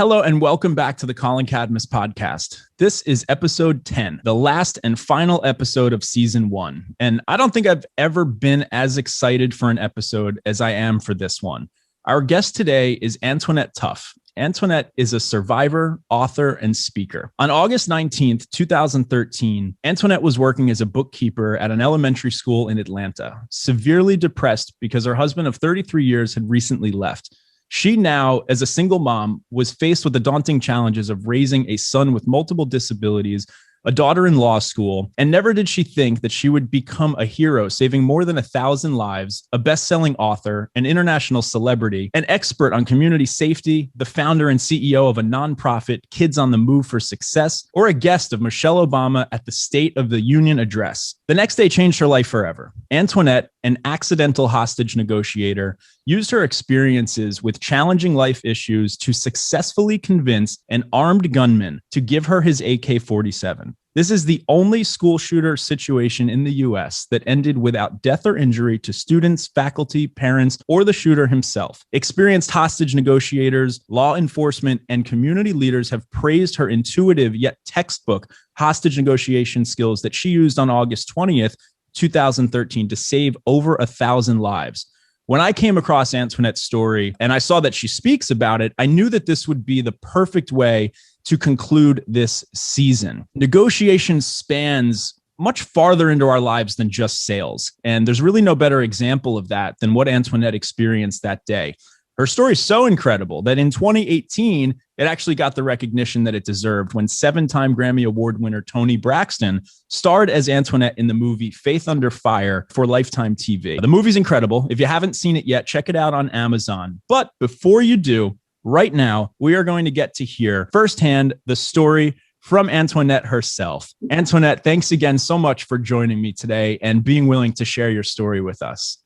Hello and welcome back to the Colin Cadmus podcast. This is episode 10, the last and final episode of season 1. And I don't think I've ever been as excited for an episode as I am for this one. Our guest today is Antoinette Tuff. Antoinette is a survivor, author, and speaker. On August 19th, 2013, Antoinette was working as a bookkeeper at an elementary school in Atlanta, severely depressed because her husband of 33 years had recently left. She now, as a single mom, was faced with the daunting challenges of raising a son with multiple disabilities, a daughter in law school, and never did she think that she would become a hero, saving more than 1,000 lives, a best-selling author, an international celebrity, an expert on community safety, the founder and CEO of a nonprofit, Kids on the Move for Success, or a guest of Michelle Obama at the State of the Union address. The next day changed her life forever. Antoinette, an accidental hostage negotiator, used her experiences with challenging life issues to successfully convince an armed gunman to give her his AK-47. This is the only school shooter situation in the U.S. that ended without death or injury to students, faculty, parents, or the shooter himself. Experienced hostage negotiators, law enforcement, and community leaders have praised her intuitive yet textbook hostage negotiation skills that she used on August 20th, 2013 to save over 1,000 lives. When I came across Antoinette's story and I saw that she speaks about it, I knew that this would be the perfect way to conclude this season. Negotiation spans much farther into our lives than just sales. And there's really no better example of that than what Antoinette experienced that day. Her story is so incredible that in 2018, it actually got the recognition that it deserved when 7-time Grammy Award winner Toni Braxton starred as Antoinette in the movie Faith Under Fire for Lifetime TV. The movie's incredible. If you haven't seen it yet, check it out on Amazon. But before you do, right now, we are going to get to hear firsthand the story from Antoinette herself. Antoinette, thanks again so much for joining me today and being willing to share your story with us.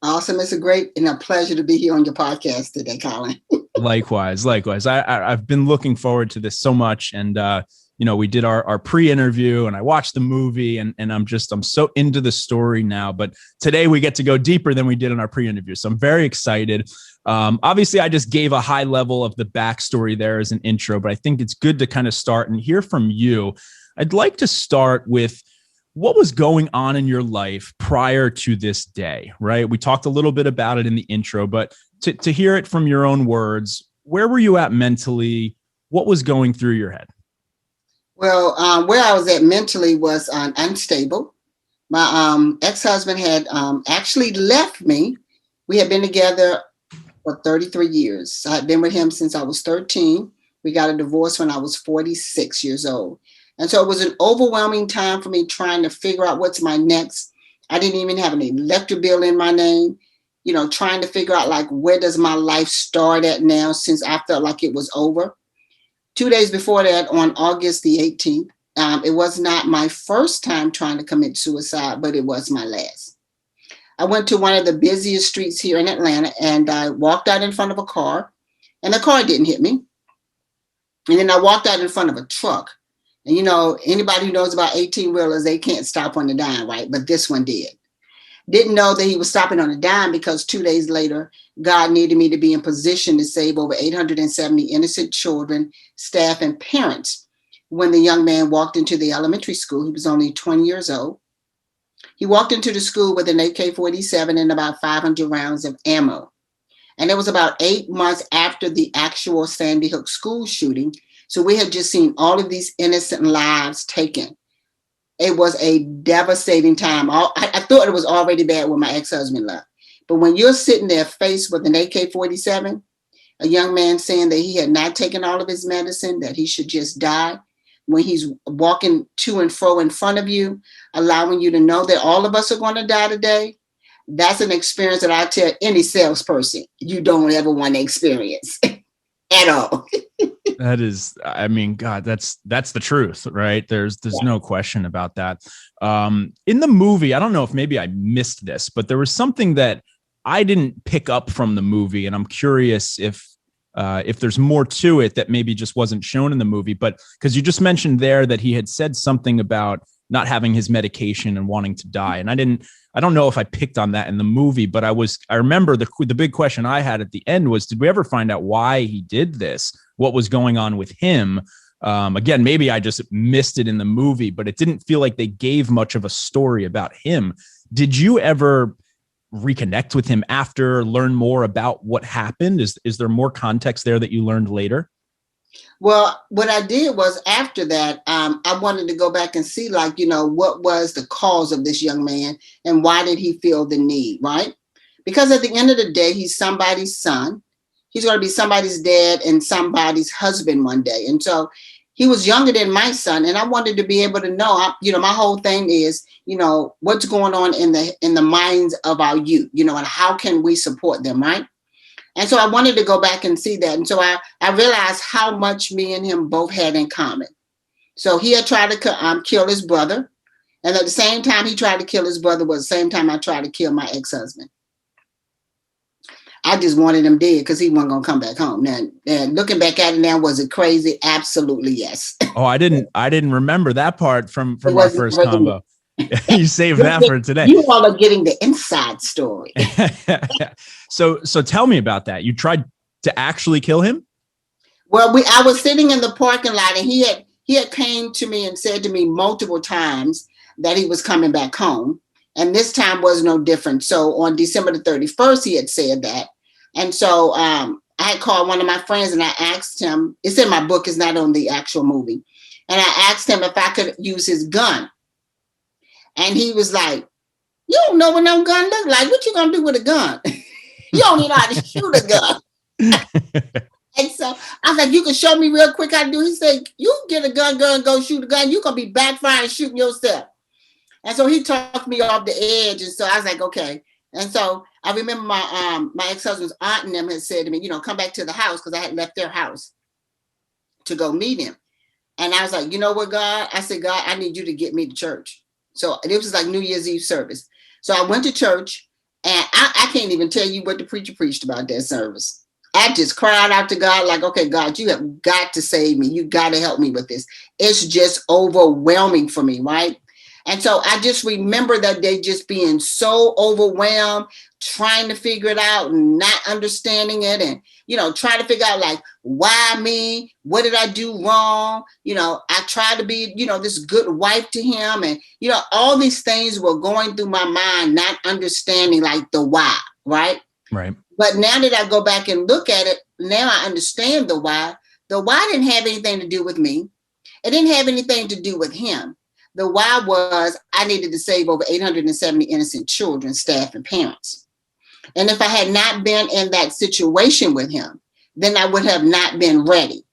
Awesome. It's a great and a pleasure to be here on your podcast today, Colin. Likewise. I've been looking forward to this so much. And, we did our pre-interview and I watched the movie and I'm so into the story now. But today we get to go deeper than we did in our pre-interview. So I'm very excited. Obviously, I just gave a high level of the backstory there as an intro, but I think it's good to kind of start and hear from you. I'd like to start with what was going on in your life prior to this day, right? We talked a little bit about it in the intro, but to hear it from your own words, where were you at mentally? What was going through your head? Well, where I was at mentally was unstable. My ex-husband had actually left me. We had been together for 33 years. I had been with him since I was 13. We got a divorce when I was 46 years old. And so it was an overwhelming time for me trying to figure out what's my next. I didn't even have an electric bill in my name, trying to figure out like, where does my life start at now since I felt like it was over. 2 days before that, on August the 18th, it was not my first time trying to commit suicide, but it was my last. I went to one of the busiest streets here in Atlanta and I walked out in front of a car and the car didn't hit me. And then I walked out in front of a truck. And, anybody who knows about 18-wheelers, they can't stop on the dime, right? But this one did. Didn't know that he was stopping on a dime because 2 days later, God needed me to be in position to save over 870 innocent children, staff, and parents. When the young man walked into the elementary school, he was only 20 years old. He walked into the school with an AK-47 and about 500 rounds of ammo. And it was about 8 months after the actual Sandy Hook school shooting. So we had just seen all of these innocent lives taken. It was a devastating time. I thought it was already bad when my ex-husband left. But when you're sitting there faced with an AK-47, a young man saying that he had not taken all of his medicine, that he should just die, when he's walking to and fro in front of you, allowing you to know that all of us are going to die today, that's an experience that I tell any salesperson you don't ever want to experience at all. That is, God, that's the truth, right? There's no question about that. In the movie, I don't know if maybe I missed this, but there was something that I didn't pick up from the movie, and I'm curious if there's more to it that maybe just wasn't shown in the movie. But because you just mentioned there that he had said something about not having his medication and wanting to die. And I don't know if I picked on that in the movie, but I remember the big question I had at the end was, did we ever find out why he did this? What was going on with him? Again, maybe I just missed it in the movie, but it didn't feel like they gave much of a story about him. Did you ever reconnect with him after, learn more about what happened? Is there more context there that you learned later? Well, what I did was after that, I wanted to go back and see, like, what was the cause of this young man and why did he feel the need, right? Because at the end of the day, he's somebody's son. He's going to be somebody's dad and somebody's husband one day. And so he was younger than my son. And I wanted to be able to know, my whole thing is, what's going on in the minds of our youth, and how can we support them, right? And so I wanted to go back and see that. And so I realized how much me and him both had in common. So he had tried to kill his brother. And at the same time he tried to kill his brother was the same time I tried to kill my ex-husband. I just wanted him dead because he wasn't going to come back home. Now, looking back at it now, was it crazy? Absolutely, yes. Oh, I didn't remember that part from our first combo. You saved that for today. You all are getting the inside story. So tell me about that. You tried to actually kill him? Well, I was sitting in the parking lot, and he had came to me and said to me multiple times that he was coming back home. And this time was no different. So on December the 31st, he had said that. And so I had called one of my friends and I asked him, it's in my book, it's not on the actual movie. And I asked him if I could use his gun. And he was like, you don't know what no gun looks like. What you gonna do with a gun? You don't even know how to shoot a gun. And so I was like, you can show me real quick how to do it. He said, you get a gun, girl, and go shoot a gun. You're gonna be backfiring and shooting yourself. And so he talked me off the edge. And so I was like, okay. And so I remember my ex-husband's aunt and them had said to me, come back to the house, because I had left their house to go meet him. And I was like, you know what, God? I said, God, I need you to get me to church. So it was like New Year's Eve service. So I went to church, and I can't even tell you what the preacher preached about that service. I just cried out to God like, okay, God, you have got to save me. You got to help me with this. It's just overwhelming for me, right? And so I just remember that day just being so overwhelmed, trying to figure it out and not understanding it. And, trying to figure out like, why me? What did I do wrong? I tried to be, this good wife to him. And, all these things were going through my mind, not understanding like the why, right? Right. But now that I go back and look at it, now I understand the why. The why didn't have anything to do with me. It didn't have anything to do with him. The why was I needed to save over 870 innocent children, staff, and parents. And if I had not been in that situation with him, then I would have not been ready,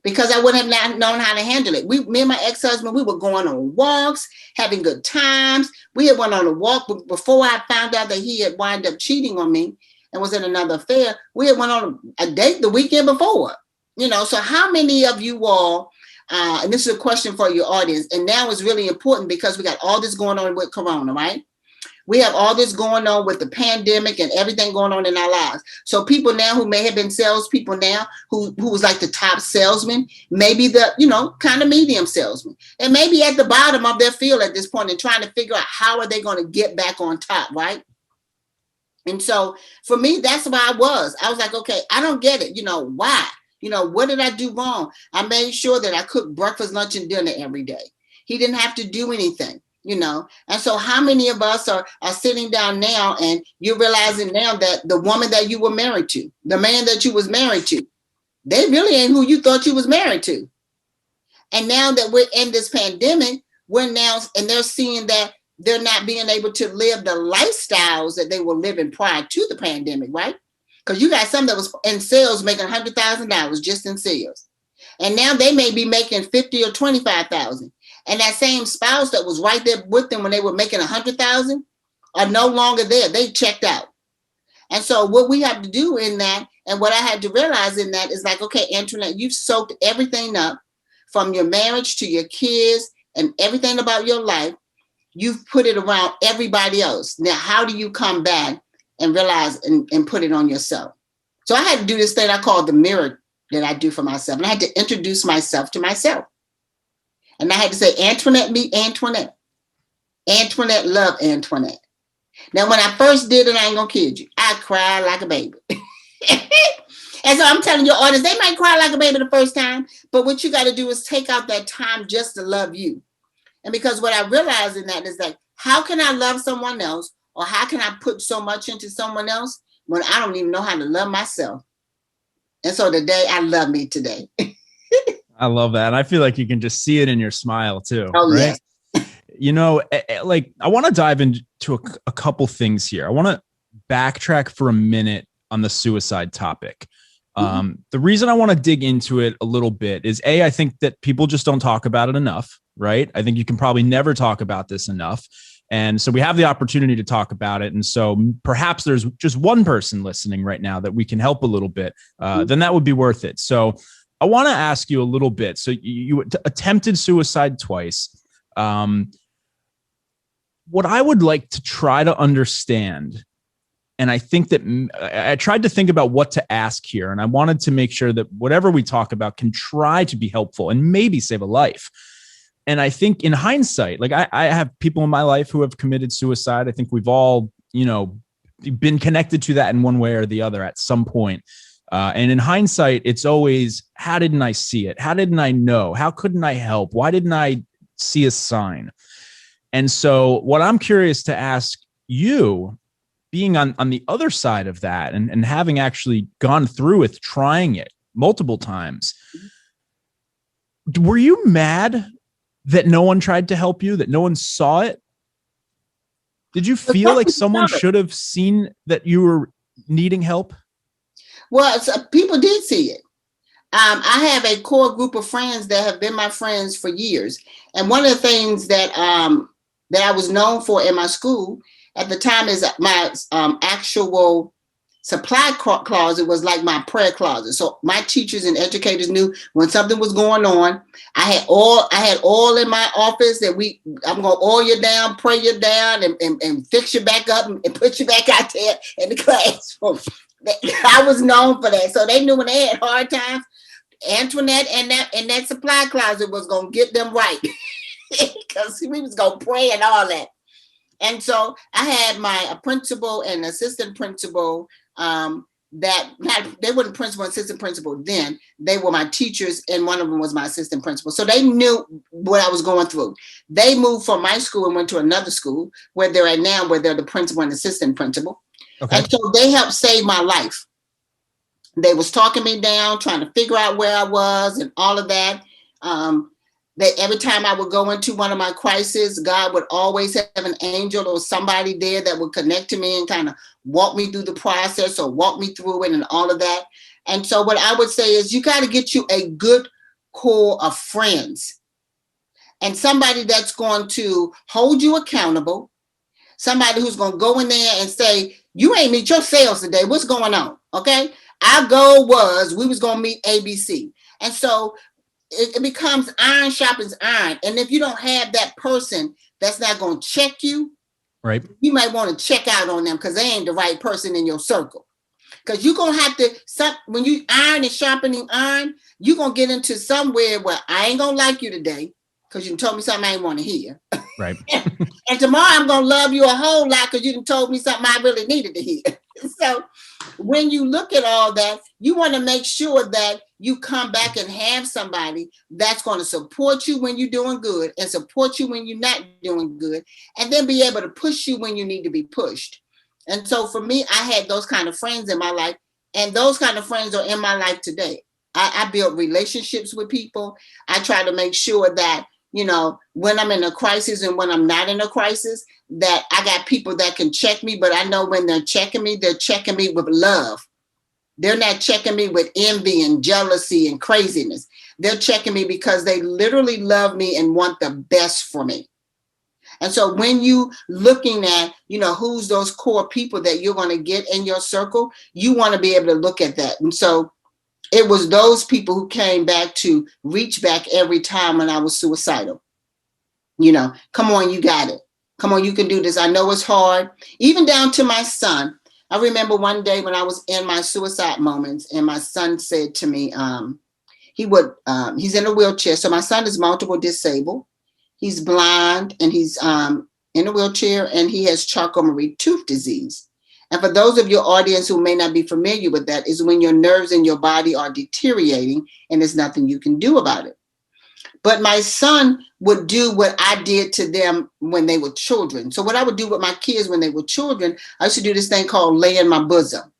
because I would have not known how to handle it. Me and my ex-husband, we were going on walks, having good times. We had went on a walk before I found out that he had wound up cheating on me and was in another affair. We had went on a date the weekend before, so how many of you all, and this is a question for your audience, and now it's really important because we got all this going on with Corona, right? We have all this going on with the pandemic and everything going on in our lives. So people now who may have been salespeople now, who was like the top salesman, maybe the, kind of medium salesman, and maybe at the bottom of their field at this point and trying to figure out how are they going to get back on top, right? And so for me, that's where I was. I was like, okay, I don't get it. Why? What did I do wrong? I made sure that I cooked breakfast, lunch, and dinner every day. He didn't have to do anything, And so how many of us are sitting down now and you're realizing now that the woman that you were married to, the man that you was married to, they really ain't who you thought you was married to. And now that we're in this pandemic, and they're seeing that they're not being able to live the lifestyles that they were living prior to the pandemic, right? Because you got some that was in sales making $100,000 just in sales. And now they may be making $50,000 or $25,000. And that same spouse that was right there with them when they were making $100,000 are no longer there. They checked out. And so what we have to do in that, and what I had to realize in that is like, okay, Antoinette, you've soaked everything up from your marriage to your kids and everything about your life. You've put it around everybody else. Now, how do you come back and realize and put it on yourself? So I had to do this thing I call the mirror that I do for myself. And I had to introduce myself to myself. And I had to say, Antoinette, meet Antoinette. Antoinette loved Antoinette. Now, when I first did it, I ain't gonna kid you, I cried like a baby. And so I'm telling your audience, they might cry like a baby the first time, but what you got to do is take out that time just to love you. And because what I realized in that is like, how can I love someone else, or how can I put so much into someone else when I don't even know how to love myself? And so today, I love me today. I love that. And I feel like you can just see it in your smile too, Oh, right? yes. You know, like I want to dive into a couple things here. I want to backtrack for a minute on the suicide topic. The reason I want to dig into it a little bit is I think that people just don't talk about it enough, right? I think you can probably never talk about this enough. And so we have the opportunity to talk about it. And so perhaps there's just one person listening right now that we can help a little bit, then that would be worth it. So I want to ask you a little bit. So you attempted suicide twice. What I would like to try to understand, and I think that I tried to think about what to ask here, and I wanted to make sure that whatever we talk about can try to be helpful and maybe save a life. And I think in hindsight, like I have people in my life who have committed suicide. I think we've all, been connected to that in one way or the other at some point. And in hindsight, it's always, how didn't I see it? How didn't I know? How couldn't I help? Why didn't I see a sign? And so what I'm curious to ask you, being on the other side of that and having actually gone through with trying it multiple times, were you mad that no one tried to help you, that no one saw it? Did you feel like someone should have seen that you were needing help? Well, people did see it. I have a core group of friends that have been my friends for years. And one of the things that I was known for in my school at the time is my actual supply closet was like my prayer closet. So my teachers and educators knew when something was going on. I had oil in my office that I'm gonna oil you down, pray you down, and fix you back up and put you back out there in the classroom. I was known for that. So they knew when they had hard times, Antoinette and that supply closet was gonna get them right. Because we was gonna pray and all that. And so I had my principal and assistant principal they weren't principal and assistant principal then. They were my teachers, and one of them was my assistant principal. So they knew what I was going through. They moved from my school and went to another school where they're at now, where they're the principal and assistant principal. Okay. And so they helped save my life. They was talking me down, trying to figure out where I was and all of that. That every time I would go into one of my crises, God would always have an angel or somebody there that would connect to me and kind of walk me through the process or walk me through it and all of that. And so what I would say is you got to get you a good core of friends and somebody that's going to hold you accountable, somebody who's going to go in there and say, you ain't meet your sales today. What's going on? Okay. Our goal was we was going to meet ABC. And so it becomes iron sharpens iron. And if you don't have that person that's not going to check you, right, you might want to check out on them because they ain't the right person in your circle. Because you're going to have to, when you iron and sharpening iron, you're going to get into somewhere where I ain't going to like you today because you told me something I ain't want to hear. Right. And tomorrow I'm going to love you a whole lot because you done told me something I really needed to hear. So when you look at all that, you want to make sure that you come back and have somebody that's going to support you when you're doing good and support you when you're not doing good, and then be able to push you when you need to be pushed. And so for me, I had those kind of friends in my life, and those kind of friends are in my life today. I build relationships with people. I try to make sure that, when I'm in a crisis and when I'm not in a crisis, that I got people that can check me, but I know when they're checking me with love. They're not checking me with envy and jealousy and craziness. They're checking me because they literally love me and want the best for me. And so when you looking at, who's those core people that you're going to get in your circle, you want to be able to look at that. And so it was those people who came back to reach back every time when I was suicidal. Come on, you got it. Come on, you can do this. I know it's hard. Even down to my son. I remember one day when I was in my suicide moments and my son said to me, He's in a wheelchair. So my son is multiple disabled. He's blind and he's in a wheelchair, and he has Charcot-Marie tooth disease. And for those of your audience who may not be familiar with that, is when your nerves in your body are deteriorating and there's nothing you can do about it. But my son would do what I did to them when they were children. So what I would do with my kids when they were children, I used to do this thing called lay in my bosom.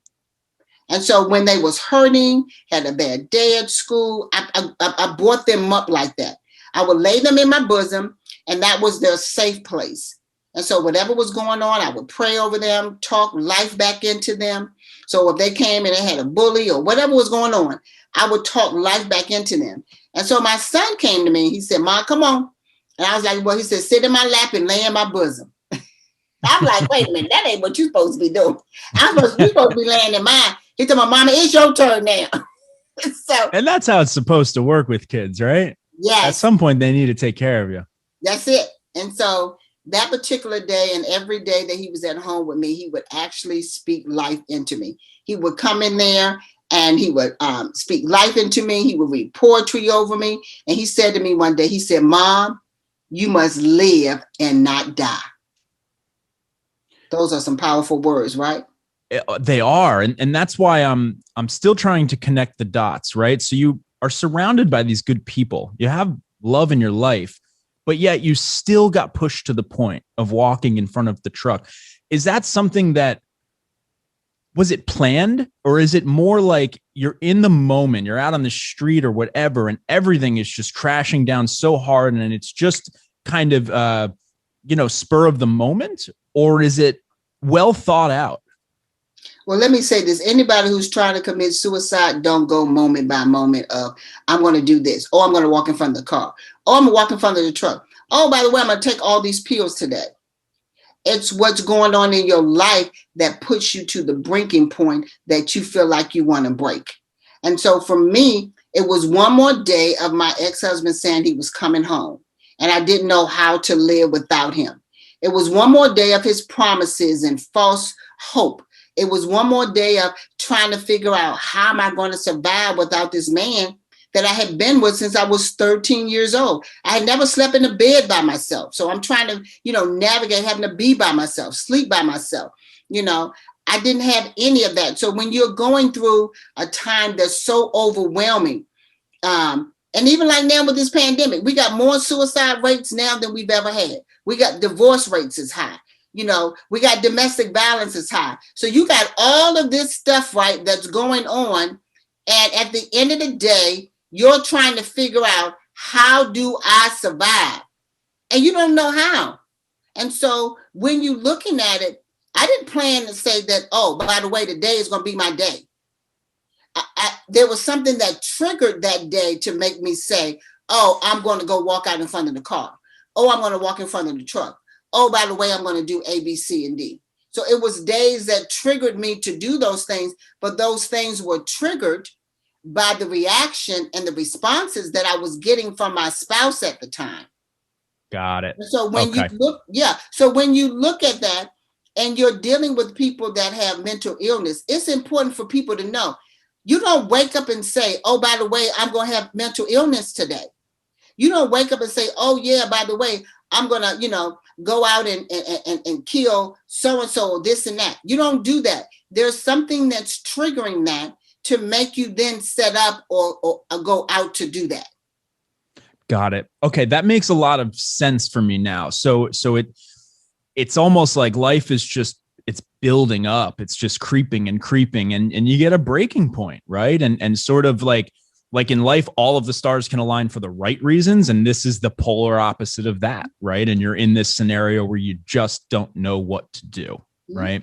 And so when they was hurting, had a bad day at school, I brought them up like that. I would lay them in my bosom, and that was their safe place. And so whatever was going on, I would pray over them, talk life back into them. So if they came and they had a bully or whatever was going on, I would talk life back into them. And so my son came to me. He said, "Mom, come on." And I was like, well, he said, "Sit in my lap and lay in my bosom." I'm like, wait a minute, that ain't what you're supposed to be doing. You're supposed to be laying in mine. He said, "Mama, it's your turn now." So, and that's how it's supposed to work with kids, right? Yes. At some point, they need to take care of you. That's it. And so that particular day and every day that he was at home with me, he would actually speak life into me. He would come in there and he would speak life into me. He would read poetry over me. And he said to me one day, he said, "Mom, you must live and not die." Those are some powerful words, right? They are. And that's why I'm still trying to connect the dots, right? So you are surrounded by these good people. You have love in your life, but yet you still got pushed to the point of walking in front of the truck. Is that something that, was it planned, or is it more like you're in the moment, you're out on the street or whatever, and everything is just crashing down so hard and it's just kind of, spur of the moment? Or is it well thought out? Well, let me say this. Anybody who's trying to commit suicide, don't go moment by moment of, I'm going to do this, or I'm going to walk in front of the car, or I'm going to walk in front of the truck. Oh, by the way, I'm going to take all these pills today. It's what's going on in your life that puts you to the breaking point that you feel like you want to break. And so for me, it was one more day of my ex-husband saying he was coming home, and I didn't know how to live without him. It was one more day of his promises and false hope. It was one more day of trying to figure out, how am I going to survive without this man that I had been with since I was 13 years old. I had never slept in a bed by myself. So I'm trying to, navigate having to be by myself, sleep by myself. I didn't have any of that. So when you're going through a time that's so overwhelming, and even like now with this pandemic, we got more suicide rates now than we've ever had. We got divorce rates is high. We got domestic violence is high. So you got all of this stuff, right, that's going on. And at the end of the day, you're trying to figure out, how do I survive? And you don't know how. And so when you're looking at it, I didn't plan to say that, oh, by the way, today is going to be my day. There was something that triggered that day to make me say, oh, I'm going to go walk out in front of the car. Oh, I'm going to walk in front of the truck. Oh, by the way, I'm going to do A, B, C, and D. So it was days that triggered me to do those things, but those things were triggered by the reaction and the responses that I was getting from my spouse at the time. Got it. And so when you look at that and you're dealing with people that have mental illness, it's important for people to know, you don't wake up and say, oh, by the way, I'm going to have mental illness today. You don't wake up and say, oh, yeah, by the way, I'm going to, go out and kill so-and-so or this and that. You don't do that. There's something that's triggering that to make you then set up or go out to do that. Got it. Okay. That makes a lot of sense for me now. So it's almost like life is just, it's building up. It's just creeping and you get a breaking point, right? And sort of like in life, all of the stars can align for the right reasons. And this is the polar opposite of that, right? And you're in this scenario where you just don't know what to do, right?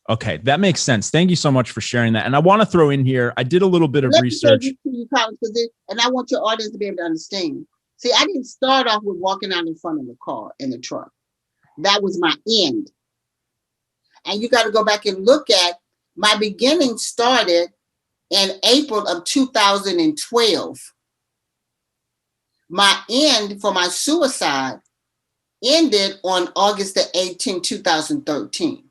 Okay, that makes sense. Thank you so much for sharing that. And I want to throw in here, I did a little bit of research. And I want your audience to be able to understand. See, I didn't start off with walking out in front of the car in the truck. That was my end. And you got to go back and look at my beginning started in April of 2012. My end for my suicide ended on August the 18th, 2013.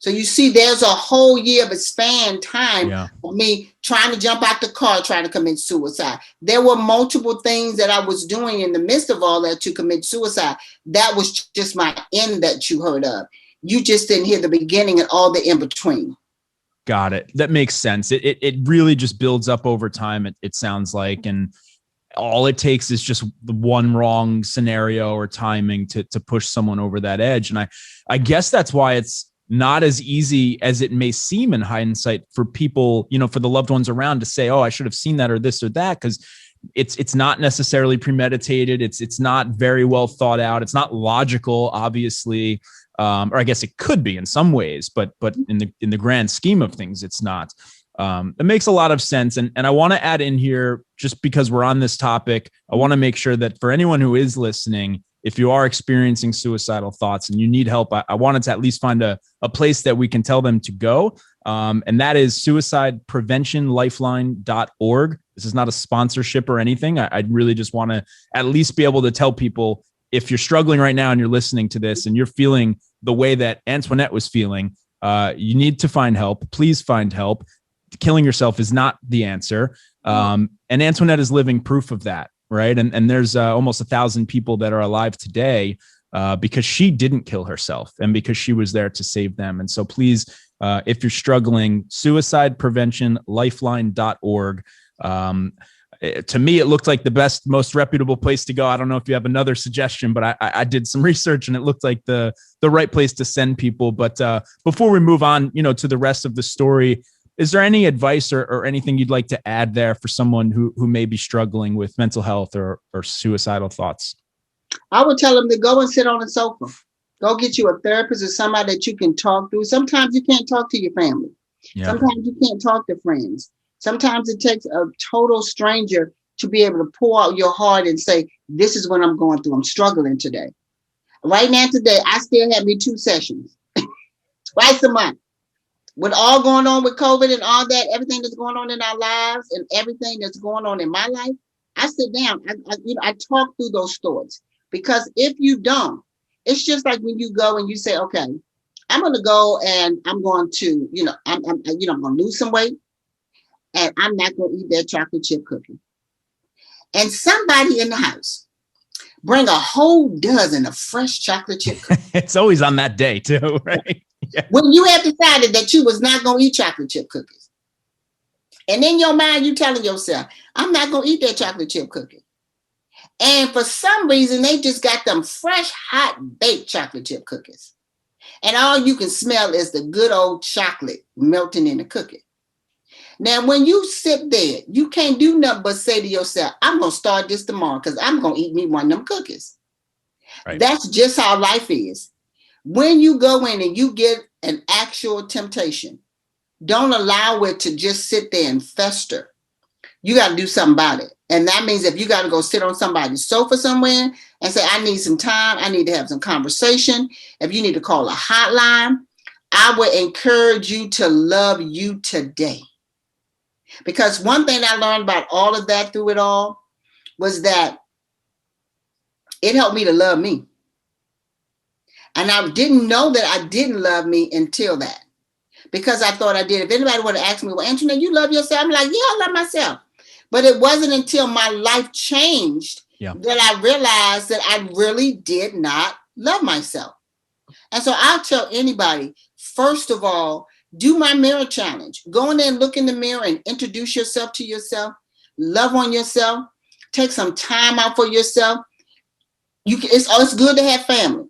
So you see, there's a whole year of a span time of me trying to jump out the car, trying to commit suicide. There were multiple things that I was doing in the midst of all that to commit suicide. That was just my end that you heard of. You just didn't hear the beginning and all the in between. Got it. That makes sense. It really just builds up over time, it sounds like. And all it takes is just the one wrong scenario or timing to push someone over that edge. And I guess that's why it's not as easy as it may seem in hindsight for people, for the loved ones around to say, oh, I should have seen that or this or that, because it's not necessarily premeditated. It's not very well thought out. It's not logical, obviously. Or I guess it could be in some ways, but in the grand scheme of things, it's not. It makes a lot of sense. And I want to add in here, just because we're on this topic, I want to make sure that for anyone who is listening, if you are experiencing suicidal thoughts and you need help, I wanted to at least find a place that we can tell them to go. And that is suicidepreventionlifeline.org. This is not a sponsorship or anything. I really just want to at least be able to tell people, if you're struggling right now and you're listening to this and you're feeling the way that Antoinette was feeling, you need to find help. Please find help. Killing yourself is not the answer. And Antoinette is living proof of that. Right. And there's almost 1,000 people that are alive today because she didn't kill herself and because she was there to save them. And so please, if you're struggling, suicidepreventionlifeline.org. To me, it looked like the best, most reputable place to go. I don't know if you have another suggestion, but I did some research and it looked like the right place to send people. But before we move on, to the rest of the story, is there any advice or anything you'd like to add there for someone who may be struggling with mental health or suicidal thoughts? I would tell them to go and sit on a sofa. Go get you a therapist or somebody that you can talk to. Sometimes you can't talk to your family. Yeah. Sometimes you can't talk to friends. Sometimes it takes a total stranger to be able to pour out your heart and say, this is what I'm going through. I'm struggling today. Right now, today, I still have me 2 sessions twice a month. With all going on with COVID and all that, everything that's going on in our lives and everything that's going on in my life, I sit down. I talk through those thoughts, because if you don't, it's just like when you go and you say, okay, I'm going to go and I'm going to, I'm going to lose some weight and I'm not going to eat that chocolate chip cookie. And somebody in the house bring a whole dozen of fresh chocolate chip cookies. It's always on that day too, right? Yeah. When you have decided that you was not going to eat chocolate chip cookies. And in your mind, you telling yourself, I'm not going to eat that chocolate chip cookie. And for some reason, they just got them fresh, hot, baked chocolate chip cookies. And all you can smell is the good old chocolate melting in the cookie. Now, when you sit there, you can't do nothing but say to yourself, I'm going to start this tomorrow because I'm going to eat me one of them cookies. Right. That's just how life is. When you go in and you get an actual temptation, don't allow it to just sit there and fester. You got to do something about it. And that means if you got to go sit on somebody's sofa somewhere and say, I need some time, I need to have some conversation. If you need to call a hotline, I would encourage you to love you today. Because one thing I learned about all of that through it all was that it helped me to love me. And I didn't know that I didn't love me until that, because I thought I did. If anybody would have asked me, well, Antoinette, you love yourself? I'm like, yeah, I love myself. But it wasn't until my life changed that I realized that I really did not love myself. And so I'll tell anybody, first of all, do my mirror challenge. Go in there and look in the mirror and introduce yourself to yourself. Love on yourself. Take some time out for yourself. It's good to have family.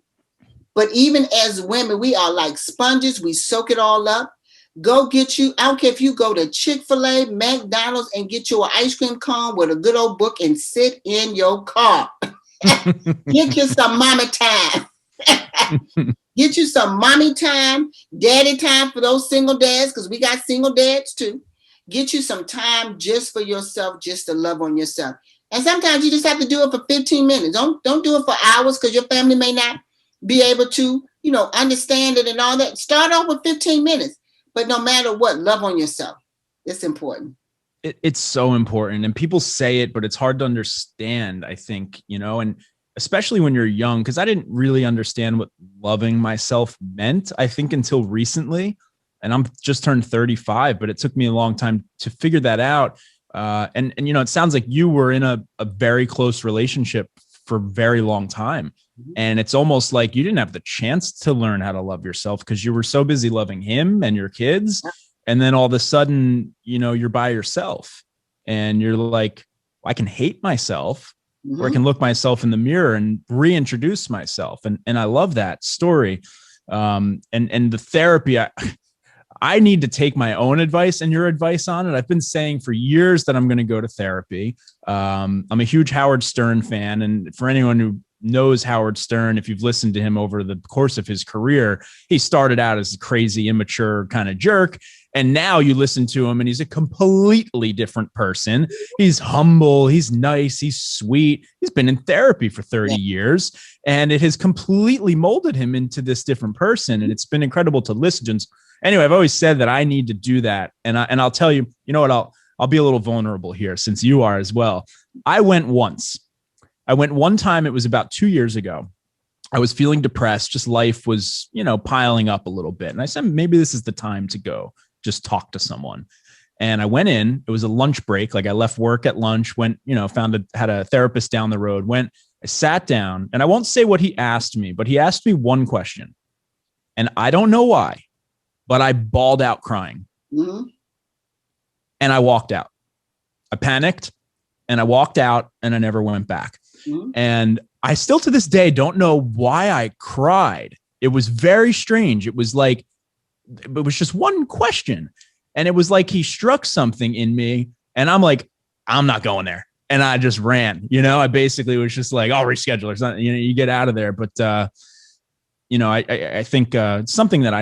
But even as women, we are like sponges. We soak it all up. Go get you, I don't care if you go to Chick-fil-A, McDonald's, and get you an ice cream cone with a good old book and sit in your car. Get you some mommy time. Get you some mommy time, daddy time for those single dads, because we got single dads too. Get you some time just for yourself, just to love on yourself. And sometimes you just have to do it for 15 minutes. Don't do it for hours, because your family may not be able to, understand it and all that. Start off with 15 minutes. But no matter what, love on yourself. It's important. It's so important. And people say it, but it's hard to understand, I think, and especially when you're young, because I didn't really understand what loving myself meant, I think, until recently. And I'm just turned 35, but it took me a long time to figure that out. And you know, it sounds like you were in a very close relationship for a very long time. And it's almost like you didn't have the chance to learn how to love yourself because you were so busy loving him and your kids. And then all of a sudden, you know, you're by yourself and you're like, I can hate myself, or I can look myself in the mirror and reintroduce myself. And I love that story. And the therapy, I need to take my own advice and your advice on it. I've been saying for years that I'm going to go to therapy. I'm a huge Howard Stern fan. And for anyone who knows Howard Stern, if you've listened to him over the course of his career, he started out as a crazy, immature kind of jerk. And now you listen to him and he's a completely different person. He's humble. He's nice. He's sweet. He's been in therapy for 30 years and it has completely molded him into this different person. And it's been incredible to listen to. Anyway, I've always said that I need to do that. And I'll tell you, you know what, I'll be a little vulnerable here since you are as well. I went once. I went one time. It was about 2 years ago. I was feeling depressed. Just life was, you know, piling up a little bit. And I said, maybe this is the time to go just talk to someone. And I went in, it was a lunch break. Like I left work at lunch, went, you know, had a therapist down the road, I sat down and I won't say what he asked me, but he asked me one question and I don't know why, but I bawled out crying and I walked out. I panicked and I walked out and I never went back. And I still to this day don't know why I cried. It was very strange. It was just one question. And it was like he struck something in me and I'm like, I'm not going there. And I just ran, you know, I basically was just like, I'll reschedule or something, you know, you get out of there. But, you know, I think something that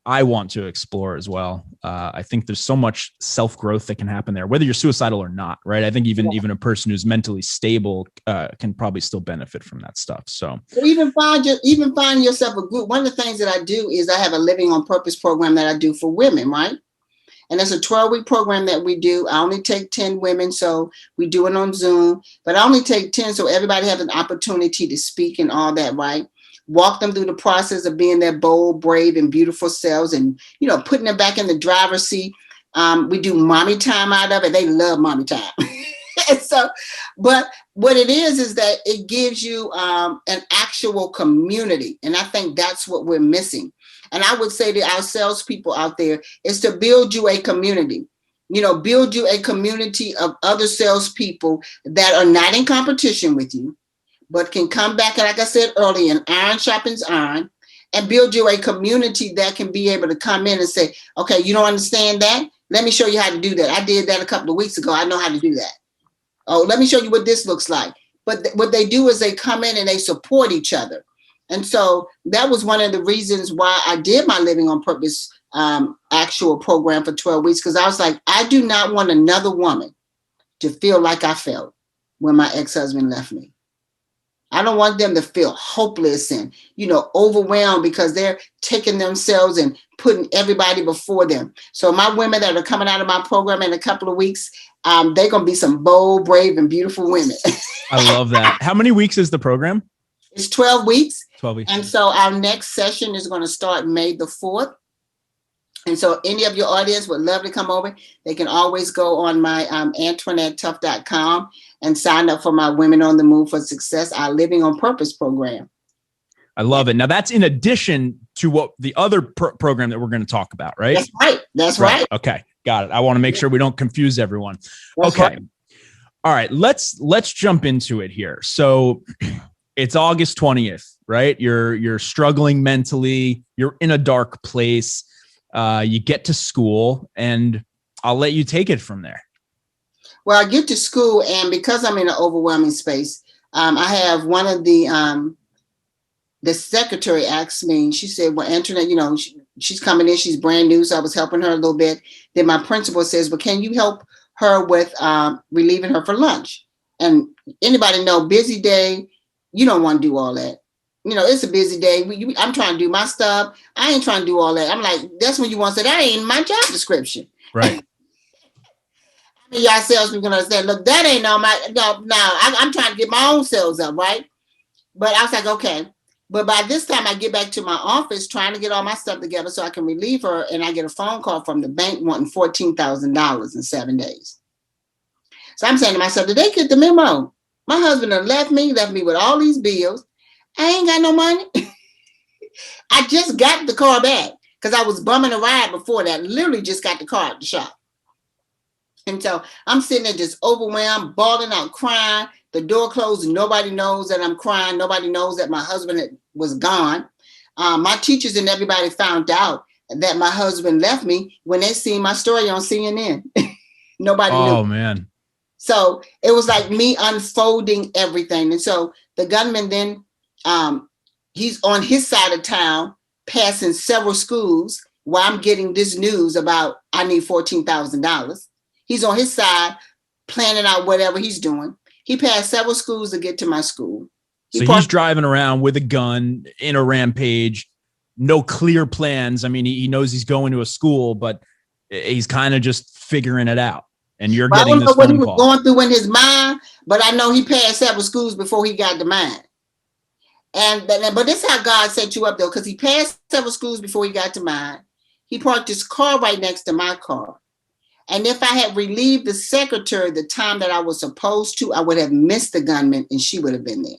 I want to explore as well. I think there's so much self-growth that can happen there, whether you're suicidal or not, right? I think even a person who's mentally stable can probably still benefit from that stuff. So even find yourself a group. One of the things that I do is I have a Living on Purpose program that I do for women, right? And it's a 12-week program that we do. I only take 10 women, so we do it on Zoom. But I only take 10 so everybody has an opportunity to speak and all that, right? Walk them through the process of being their bold, brave, and beautiful selves and, you know, putting them back in the driver's seat. We do mommy time out of it. They love mommy time. And so, but what it is that it gives you an actual community. And I think that's what we're missing. And I would say to our salespeople out there is to build you a community. You know, build you a community of other salespeople that are not in competition with you, but can come back, and like I said earlier, and iron sharpens iron, and build you a community that can be able to come in and say, okay, you don't understand that? Let me show you how to do that. I did that a couple of weeks ago. I know how to do that. Oh, let me show you what this looks like. But what they do is they come in and they support each other. And so that was one of the reasons why I did my Living on Purpose actual program for 12 weeks, because I was like, I do not want another woman to feel like I felt when my ex-husband left me. I don't want them to feel hopeless and, you know, overwhelmed because they're taking themselves and putting everybody before them. So my women that are coming out of my program in a couple of weeks, they're going to be some bold, brave, and beautiful women. I love that. How many weeks is the program? It's 12 weeks. 12 weeks. And so our next session is going to start May the 4th. And so any of your audience would love to come over. They can always go on my AntoinetteTuff.com and sign up for my Women on the Move for Success, our Living on Purpose program. I love it. Now that's in addition to what the other program that we're going to talk about, right? That's right. That's right. Okay. Got it. I want to make sure we don't confuse everyone. That's okay. Right. All right. Let's jump into it here. So it's August 20th, right? You're struggling mentally. You're in a dark place. You get to school and I'll let you take it from there. Well, I get to school and because I'm in an overwhelming space, I have one of the secretary asked me, she said, well, Antoinette, you know, she's coming in, she's brand new. So I was helping her a little bit. Then my principal says, well, can you help her with relieving her for lunch? And anybody know, busy day, you don't want to do all that. You know, it's a busy day. I'm trying to do my stuff. I ain't trying to do all that. I'm like, that's when you want to say, that ain't my job description. Right. I mean, y'all salespeople gonna understand, look, that ain't on my, no, I'm trying to get my own sales up, right? But I was like, okay. But by this time, I get back to my office trying to get all my stuff together so I can relieve her. And I get a phone call from the bank wanting $14,000 in 7 days. So I'm saying to myself, did they get the memo? My husband had left me with all these bills. I ain't got no money. I just got the car back because I was bumming a ride before that. Literally just got the car at the shop. And so I'm sitting there just overwhelmed, bawling out, crying. The door closed. Nobody knows that I'm crying. Nobody knows that my husband was gone. My teachers and everybody found out that my husband left me when they seen my story on CNN. Nobody knew. Oh, man. So it was like me unfolding everything. And so the gunman then, he's on his side of town, passing several schools while I'm getting this news about I need $14,000. He's on his side, planning out whatever he's doing. He passed several schools to get to my school. He's driving around with a gun in a rampage, no clear plans. I mean, he knows he's going to a school, but he's kind of just figuring it out. And you're getting this phone call. I don't know what he was going through in his mind, but I know he passed several schools before he got to mine. But this is how God set you up, though, because he passed several schools before he got to mine. He parked his car right next to my car. And if I had relieved the secretary the time that I was supposed to, I would have missed the gunman and she would have been there.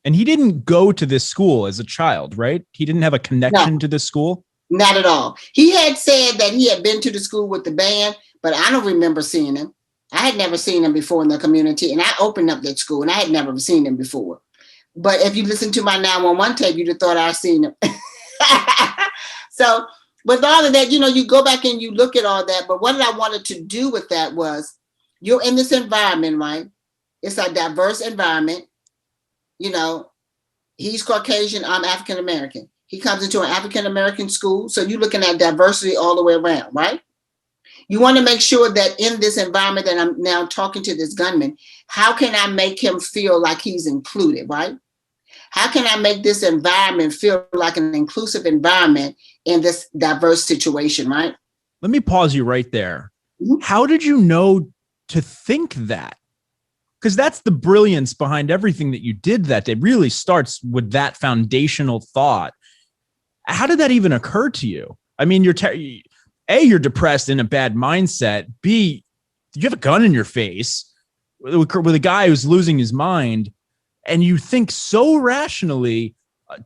And he didn't go to this school as a child, right? He didn't have a connection to this school? Not at all. He had said that he had been to the school with the band, but I don't remember seeing him. I had never seen him before in the community, and I opened up that school, and I had never seen him before. But if you listen to my 911 tape, you'd have thought I'd seen him. So with all of that, you go back and you look at all that. But what I wanted to do with that was, you're in this environment, right? It's a diverse environment. He's Caucasian, I'm African-American. He comes into an African-American school. So you're looking at diversity all the way around, right? You want to make sure that in this environment that I'm now talking to this gunman, how can I make him feel like he's included, right? How can I make this environment feel like an inclusive environment in this diverse situation, right? Let me pause you right there. Mm-hmm. How did you know to think that? Because that's the brilliance behind everything that you did that day. It really starts with that foundational thought. How did that even occur to you? I mean, you're depressed in a bad mindset. B, you have a gun in your face with a guy who's losing his mind, and you think so rationally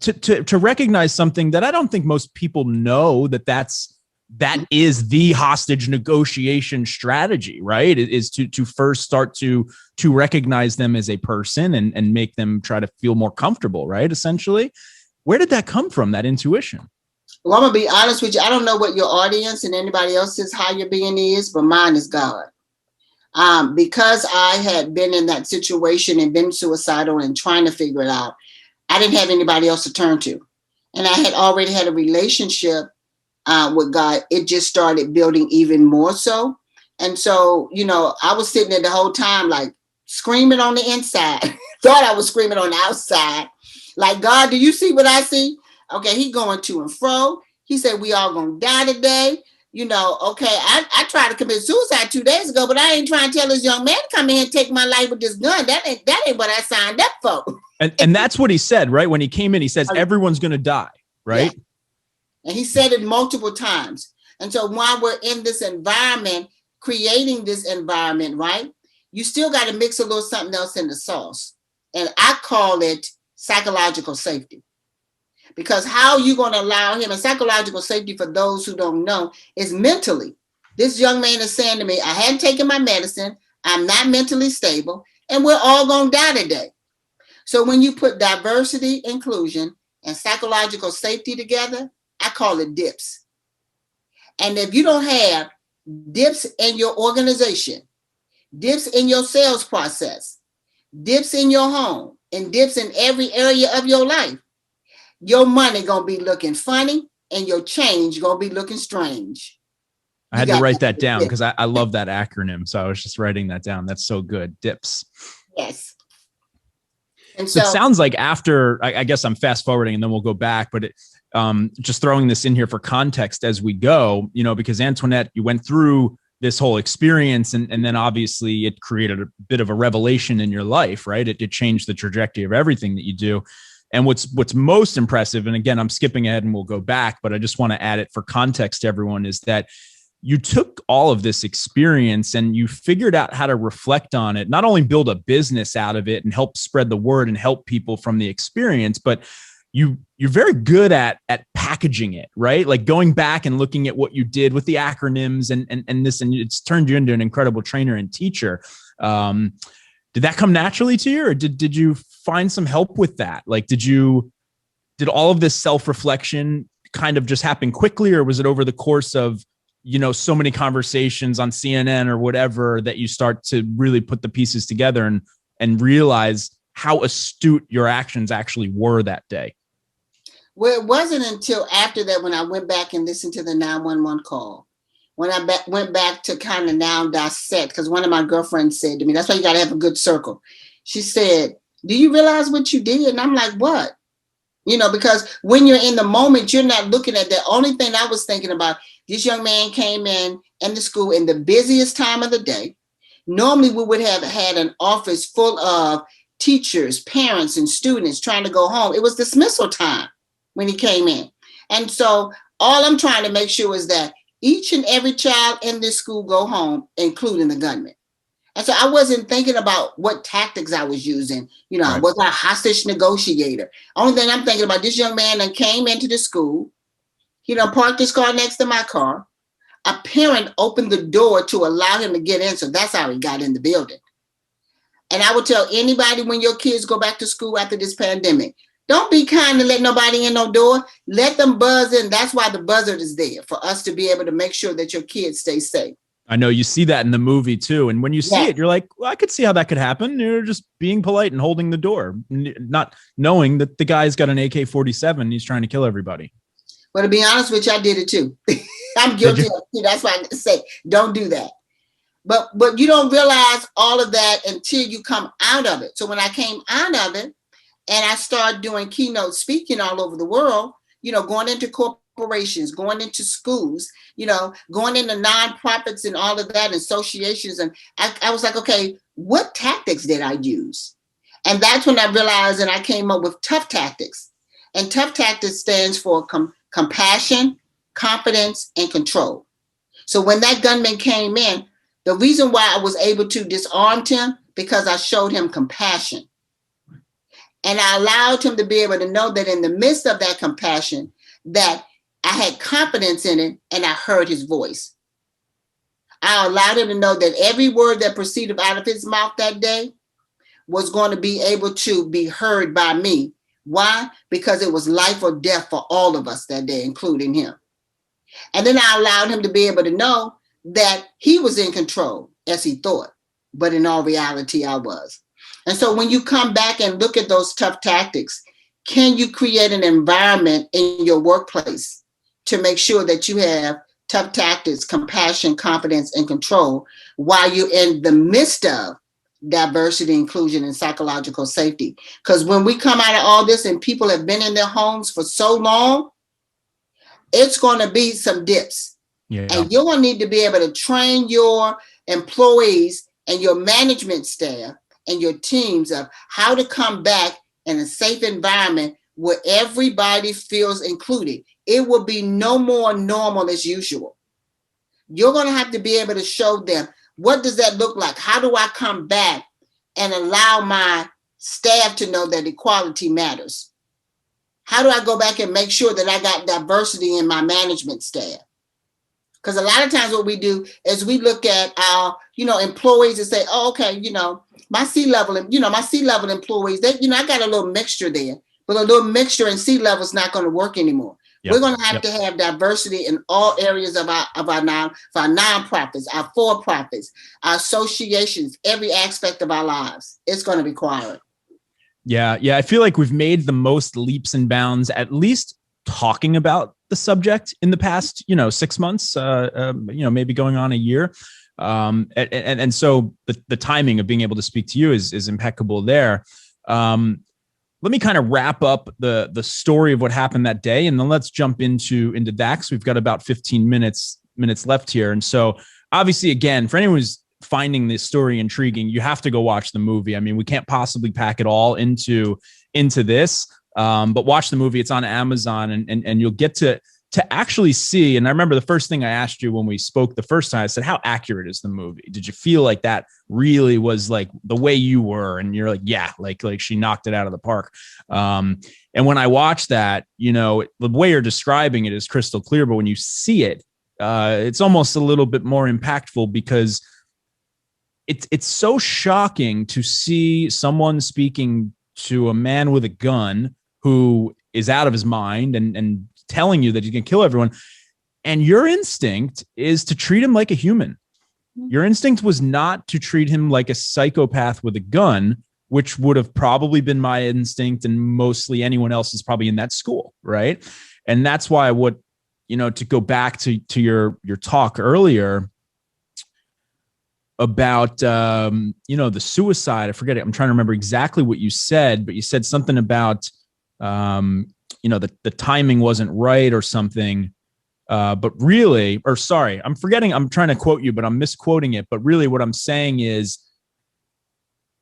to recognize something that I don't think most people know that is the hostage negotiation strategy, right? It is to first start to recognize them as a person and make them try to feel more comfortable, right? Essentially, where did that come from, that intuition? Well, I'm going to be honest with you. I don't know what your audience and anybody else's higher being is, but mine is God. Because I had been in that situation and been suicidal and trying to figure it out, I didn't have anybody else to turn to. And I had already had a relationship with God. It just started building even more so. And so, I was sitting there the whole time, like screaming on the inside. Thought I was screaming on the outside. Like, God, do you see what I see? Okay, he going to and fro. He said, we all gonna die today. Okay, I tried to commit suicide 2 days ago, but I ain't trying to tell this young man to come in and take my life with this gun. That ain't what I signed up for. And that's what he said, right? When he came in, he says, everyone's gonna die, right? Yeah. And he said it multiple times. And so while we're in this environment, creating this environment, right, you still got to mix a little something else in the sauce. And I call it psychological safety. Because how you going to allow him, and psychological safety, for those who don't know, is mentally. This young man is saying to me, I hadn't taken my medicine, I'm not mentally stable, and we're all going to die today. So when you put diversity, inclusion, and psychological safety together, I call it DIPS. And if you don't have DIPS in your organization, DIPS in your sales process, DIPS in your home, and DIPS in every area of your life, your money gonna be looking funny and your change gonna be looking strange. I had to write that down because I love that acronym. So I was just writing that down. That's so good. DIPS. Yes. And so it sounds like after, I guess I'm fast forwarding and then we'll go back, but just throwing this in here for context as we go, because Antoinette, you went through this whole experience and then obviously it created a bit of a revelation in your life, right? It changed the trajectory of everything that you do. And what's most impressive, and again, I'm skipping ahead and we'll go back, but I just want to add it for context to everyone, is that you took all of this experience and you figured out how to reflect on it, not only build a business out of it and help spread the word and help people from the experience, but you're very good at packaging it, right? Like going back and looking at what you did with the acronyms and it's turned you into an incredible trainer and teacher. Did that come naturally to you, or did you find some help with that? Like, did all of this self-reflection kind of just happen quickly, or was it over the course of, so many conversations on CNN or whatever that you start to really put the pieces together and realize how astute your actions actually were that day? Well, it wasn't until after that when I went back and listened to the 911 call. When I went back to kind of now dissect, because one of my girlfriends said to me, that's why you got to have a good circle. She said, do you realize what you did? And I'm like, what? Because when you're in the moment, you're not looking at that. Only thing I was thinking about, this young man came in the school in the busiest time of the day. Normally we would have had an office full of teachers, parents, and students trying to go home. It was dismissal time when he came in. And so all I'm trying to make sure is that each and every child in this school go home, including the gunman. And so I wasn't thinking about what tactics I was using. I was a hostage negotiator. Only thing I'm thinking about, this young man that came into the school, parked his car next to my car. A parent opened the door to allow him to get in. So that's how he got in the building. And I would tell anybody, when your kids go back to school after this pandemic, don't be kind to let nobody in no door. Let them buzz in. That's why the buzzard is there, for us to be able to make sure that your kids stay safe. I know you see that in the movie too. And when you see it, you're like, well, I could see how that could happen. You're just being polite and holding the door, not knowing that the guy's got an AK-47 and he's trying to kill everybody. Well, to be honest with you, I did it too. I'm guilty of it. That's why I say, don't do that. But you don't realize all of that until you come out of it. So when I came out of it and I started doing keynote speaking all over the world, going into corporations, going into schools, going into nonprofits and all of that, associations. And I was like, okay, what tactics did I use? And that's when I realized, and I came up with Tuff tactics. And Tuff tactics stands for compassion, confidence, and control. So when that gunman came in, the reason why I was able to disarm him, because I showed him compassion. And I allowed him to be able to know that in the midst of that compassion, that I had confidence in it and I heard his voice. I allowed him to know that every word that proceeded out of his mouth that day was going to be able to be heard by me. Why? Because it was life or death for all of us that day, including him. And then I allowed him to be able to know that he was in control, as he thought, but in all reality, I was. And so when you come back and look at those Tuff tactics, can you create an environment in your workplace to make sure that you have Tuff tactics, compassion, confidence, and control while you're in the midst of diversity, inclusion, and psychological safety? Because when we come out of all this and people have been in their homes for so long, it's going to be some dips. Yeah. And you're going to need to be able to train your employees and your management staff and your teams of how to come back in a safe environment where everybody feels included. It will be no more normal as usual. You're going to have to be able to show them, what does that look like? How do I come back and allow my staff to know that equality matters? How do I go back and make sure that I got diversity in my management staff? Because a lot of times what we do is we look at our, employees and say, oh, okay, my C-level employees, they, I got a little mixture there, but a little mixture in C-level is not going to work anymore. Yep. We're going to have to have diversity in all areas of our nonprofits, our for-profits, our associations, every aspect of our lives. It's going to require it. Yeah. I feel like we've made the most leaps and bounds, at least talking about the subject in the past, 6 months, maybe going on a year. And so the timing of being able to speak to you is impeccable there. Let me kind of wrap up the story of what happened that day, and then let's jump into Dax. We've got about 15 minutes left here. And so obviously, again, for anyone who's finding this story intriguing, you have to go watch the movie. I mean, we can't possibly pack it all into this, But watch the movie. It's on Amazon, and you'll get to actually see. And I remember the first thing I asked you when we spoke the first time, I said, how accurate is the movie? Did you feel like that really was like the way you were? And you're like, yeah, like she knocked it out of the park. And when I watched that, you know, the way you're describing it is crystal clear, but when you see it, it's almost a little bit more impactful, because it's so shocking to see someone speaking to a man with a gun who is out of his mind and telling you that he can kill everyone. And your instinct is to treat him like a human. Your instinct was not to treat him like a psychopath with a gun, which would have probably been my instinct and mostly anyone else's probably in that school. Right. And that's why to go back to your talk earlier about, the suicide, I forget it. I'm trying to remember exactly what you said, but you said something about, the timing wasn't right or something. But really, or sorry, I'm forgetting, I'm trying to quote you, but I'm misquoting it. But really what I'm saying is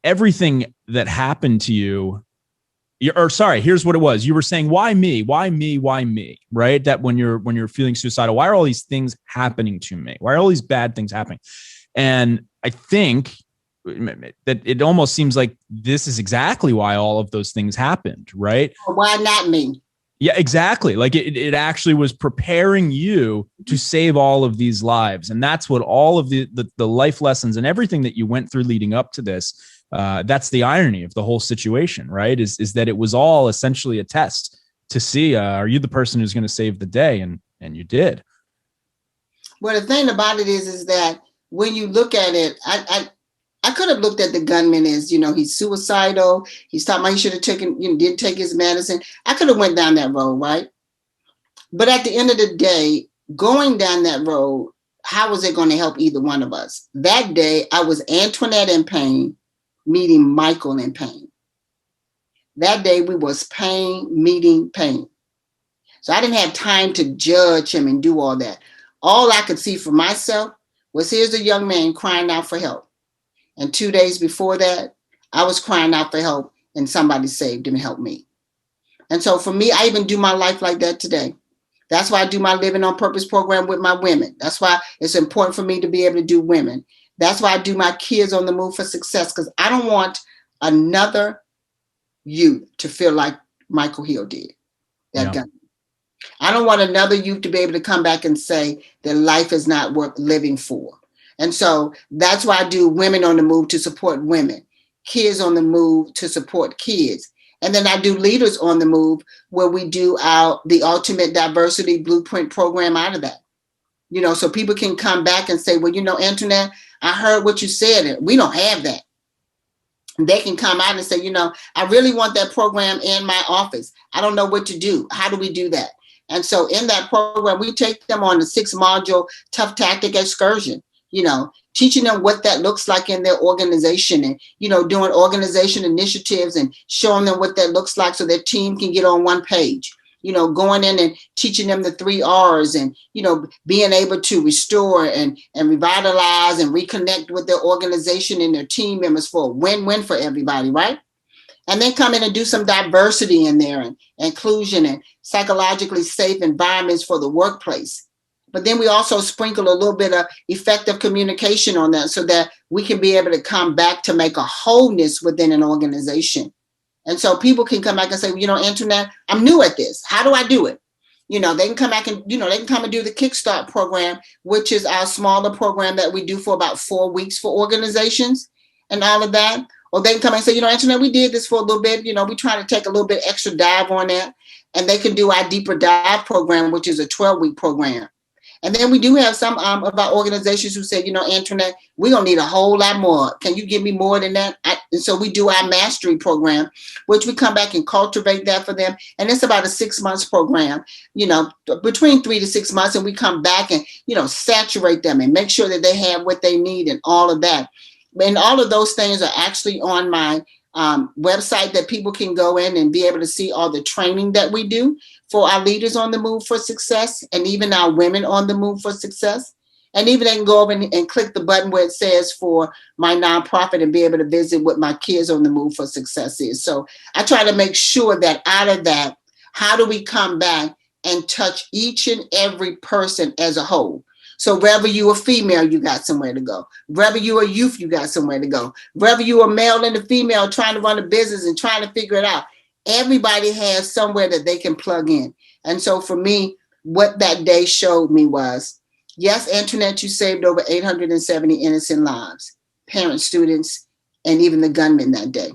everything that happened to you, here's what it was. You were saying, why me? Why me? Why me? Right? That when you're feeling suicidal, why are all these things happening to me? Why are all these bad things happening? And I think that it almost seems like this is exactly why all of those things happened, right? Why not me? Yeah, exactly. Like it actually was preparing you to save all of these lives. And that's what all of the life lessons and everything that you went through leading up to this, that's the irony of the whole situation, right? Is that it was all essentially a test to see, are you the person who's going to save the day? And you did. Well, the thing about it is that when you look at it, I could have looked at the gunman as, he's suicidal. He's talking about he should have didn't take his medicine. I could have went down that road, right? But at the end of the day, going down that road, how was it going to help either one of us? That day, I was Antoinette in pain, meeting Michael in pain. That day, we was pain meeting pain. So I didn't have time to judge him and do all that. All I could see for myself was, here's a young man crying out for help. And 2 days before that, I was crying out for help, and somebody saved him and helped me. And so for me, I even do my life like that today. That's why I do my Living on Purpose program with my women. That's why it's important for me to be able to do women. That's why I do my Kids on the Move for Success, because I don't want another youth to feel like Michael Hill did. I don't want another youth to be able to come back and say that life is not worth living for. And so that's why I do Women on the Move to support women, Kids on the Move to support kids. And then I do Leaders on the Move, where we do the Ultimate Diversity Blueprint program out of that. So people can come back and say, well, Antoinette, I heard what you said. We don't have that. They can come out and say, I really want that program in my office. I don't know what to do. How do we do that? And so in that program, we take them on the 6-module Tuff Tactic excursion, teaching them what that looks like in their organization, and, doing organization initiatives and showing them what that looks like so their team can get on one page, going in and teaching them the 3 R's and, being able to restore and revitalize and reconnect with their organization and their team members for a win-win for everybody, right? And then come in and do some diversity in there and inclusion and psychologically safe environments for the workplace. But then we also sprinkle a little bit of effective communication on that so that we can be able to come back to make a wholeness within an organization. And so people can come back and say, Antoinette, I'm new at this. How do I do it? They can come back and, they can come and do the Kickstart program, which is our smaller program that we do for about 4 weeks for organizations and all of that. Or they can come and say, Antoinette, we did this for a little bit. We try to take a little bit extra dive on that. And they can do our Deeper Dive program, which is a 12-week program. And then we do have some of our organizations who say, Antoinette, we're going to need a whole lot more. Can you give me more than that? And so we do our mastery program, which we come back and cultivate that for them. And it's about a 6 months program, between 3 to 6 months. And we come back and, saturate them and make sure that they have what they need and all of that. And all of those things are actually on my website that people can go in and be able to see all the training that we do for our Leaders on the Move for Success and even our Women on the Move for Success. And even they can go over and click the button where it says for my nonprofit and be able to visit what my Kids on the Move for Success is. So I try to make sure that out of that, how do we come back and touch each and every person as a whole? So wherever you are female, you got somewhere to go. Wherever you are youth, you got somewhere to go. Wherever you are male and a female trying to run a business and trying to figure it out, everybody has somewhere that they can plug in. And so for me, what that day showed me was, yes, Antoinette, you saved over 870 innocent lives, parents, students, and even the gunman that day.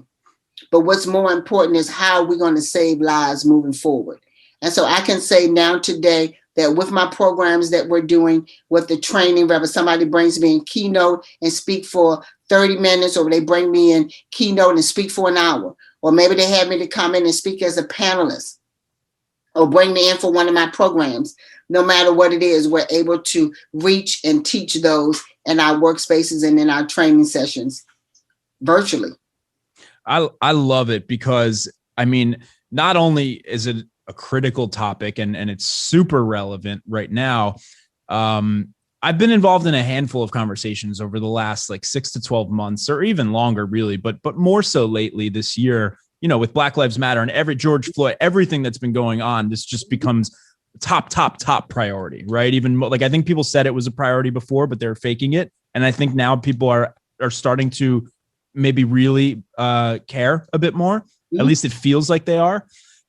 But what's more important is how we're going to save lives moving forward. And so I can say now today that with my programs that we're doing, with the training, whether somebody brings me in keynote and speak for 30 minutes, or they bring me in keynote and speak for an hour, or maybe they have me to come in and speak as a panelist, or bring me in for one of my programs. No matter what it is, we're able to reach and teach those in our workspaces and in our training sessions virtually. I love it because, I mean, not only is it a critical topic and it's super relevant right now. I've been involved in a handful of conversations over the last like 6 to 12 months, or even longer, really, but more so lately this year, you know, with Black Lives Matter and every George Floyd, everything that's been going on, this just becomes top priority, right? Even like, I think people said it was a priority before, but they're faking it. And I think now people are starting to maybe really care a bit more. Mm-hmm. At least it feels like they are.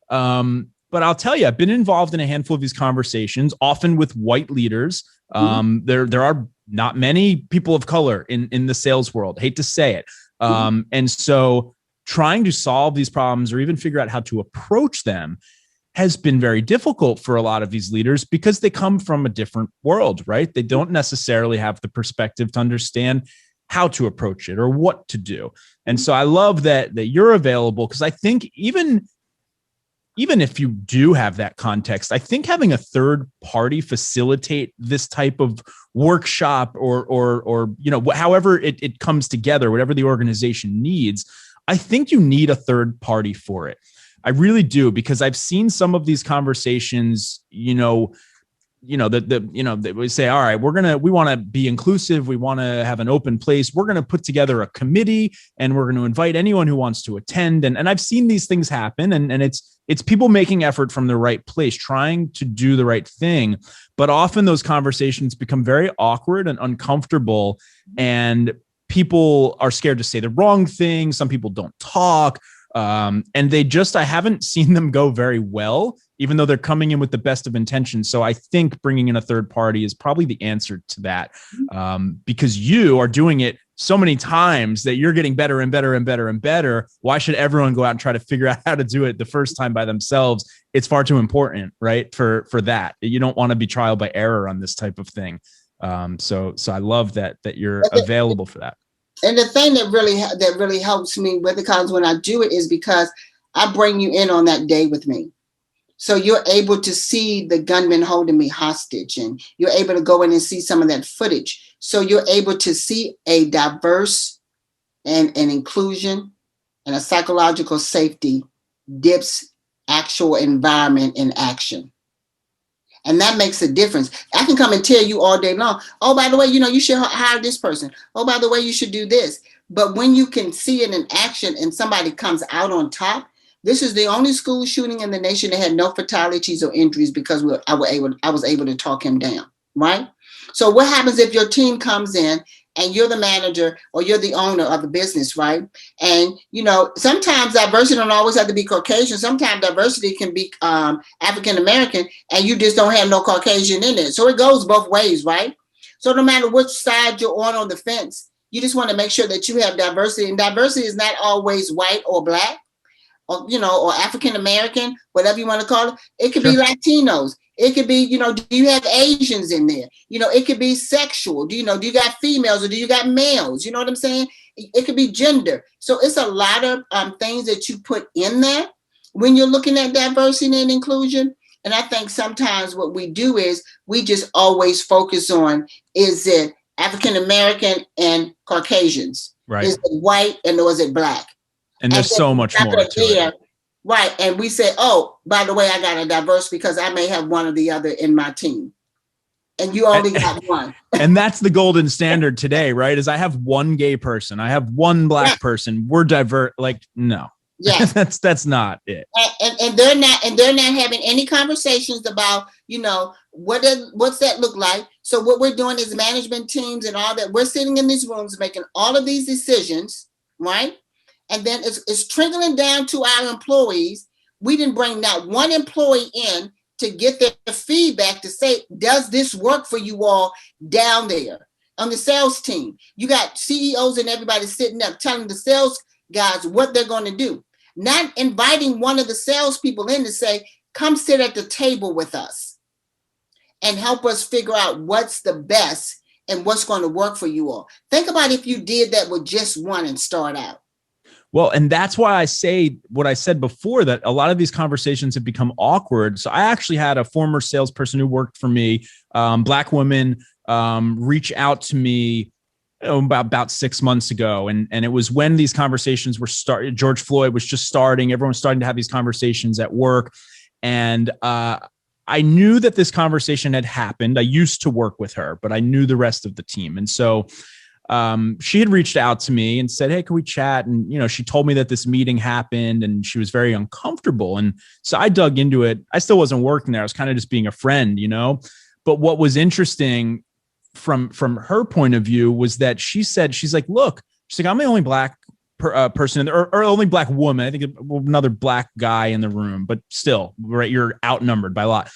But I'll tell you, I've been involved in a handful of these conversations, often with white leaders. There are not many people of color in the sales world. Hate to say it. And so trying to solve these problems or even figure out how to approach them has been very difficult for a lot of these leaders because they come from a different world, right? They don't necessarily have the perspective to understand how to approach it or what to do. And so I love that you're available, because I think even if you do have that context, I think having a third party facilitate this type of workshop or you know, however it comes together, whatever the organization needs, I think you need a third party for it. I really do, because I've seen some of these conversations, that we say, all right, we want to be inclusive. We want to have an open place. We're going to put together a committee and we're going to invite anyone who wants to attend. And I've seen these things happen, and it's people making effort from the right place, trying to do the right thing. But often those conversations become very awkward and uncomfortable, and people are scared to say the wrong thing. Some people don't talk. And I haven't seen them go very well, even though they're coming in with the best of intentions. So I think bringing in a third party is probably the answer to that, because you are doing it so many times that you're getting better and better and better and better. Why should everyone go out and try to figure out how to do it the first time by themselves? It's far too important, right? For that, you don't want to be trial by error on this type of thing. So I love that you're available for that. And the thing that really helps me with the cause when I do it is because I bring you in on that day with me. So you're able to see the gunman holding me hostage, and you're able to go in and see some of that footage. So you're able to see a diverse and an inclusion and a psychological safety DIPS actual environment in action. And that makes a difference. I can come and tell you all day long, oh, by the way, you should hire this person. Oh, by the way, you should do this. But when you can see it in action and somebody comes out on top, this is the only school shooting in the nation that had no fatalities or injuries because I was able to talk him down, right? So what happens if your team comes in and you're the manager or you're the owner of the business, right? And, sometimes diversity don't always have to be Caucasian. Sometimes diversity can be African-American, and you just don't have no Caucasian in it. So it goes both ways, right? So no matter which side you're on the fence, you just want to make sure that you have diversity. And diversity is not always white or black or African-American, whatever you want to call it. It could be Latinos. It could be, do you have Asians in there? It could be sexual. Do you got females or do you got males? You know what I'm saying? It could be gender. So it's a lot of things that you put in there when you're looking at diversity and inclusion. And I think sometimes what we do is we just always focus on, is it African-American and Caucasians? Right. Is it white and or is it black? And there's so much more to it. Right. And we say, oh, by the way, I got a diverse because I may have one or the other in my team. and you only got one. And that's the golden standard today, right? Is I have one gay person, I have one black person, we're diverse. Like, no. Yes. that's not it. And they're not having any conversations about, what's that look like? So what we're doing is management teams and all that. We're sitting in these rooms making all of these decisions, right? And then it's trickling down to our employees. We didn't bring not one employee in to get their feedback to say, does this work for you all down there on the sales team? You got CEOs and everybody sitting up telling the sales guys what they're going to do, not inviting one of the salespeople in to say, come sit at the table with us and help us figure out what's the best and what's going to work for you all. Think about if you did that with just one and start out. Well, and that's why I say what I said before, that a lot of these conversations have become awkward. So I actually had a former salesperson who worked for me, Black woman, reach out to me about 6 months ago. And it was when these conversations were started. George Floyd was just starting. Everyone was starting to have these conversations at work. And I knew that this conversation had happened. I used to work with her, but I knew the rest of the team. And so she had reached out to me and said, hey, can we chat? And, she told me that this meeting happened and she was very uncomfortable. And so I dug into it. I still wasn't working there. I was kind of just being a friend, but what was interesting from her point of view was that she's like, look, I'm the only black person or only black woman. I think another black guy in the room, but still, right, you're outnumbered by a lot.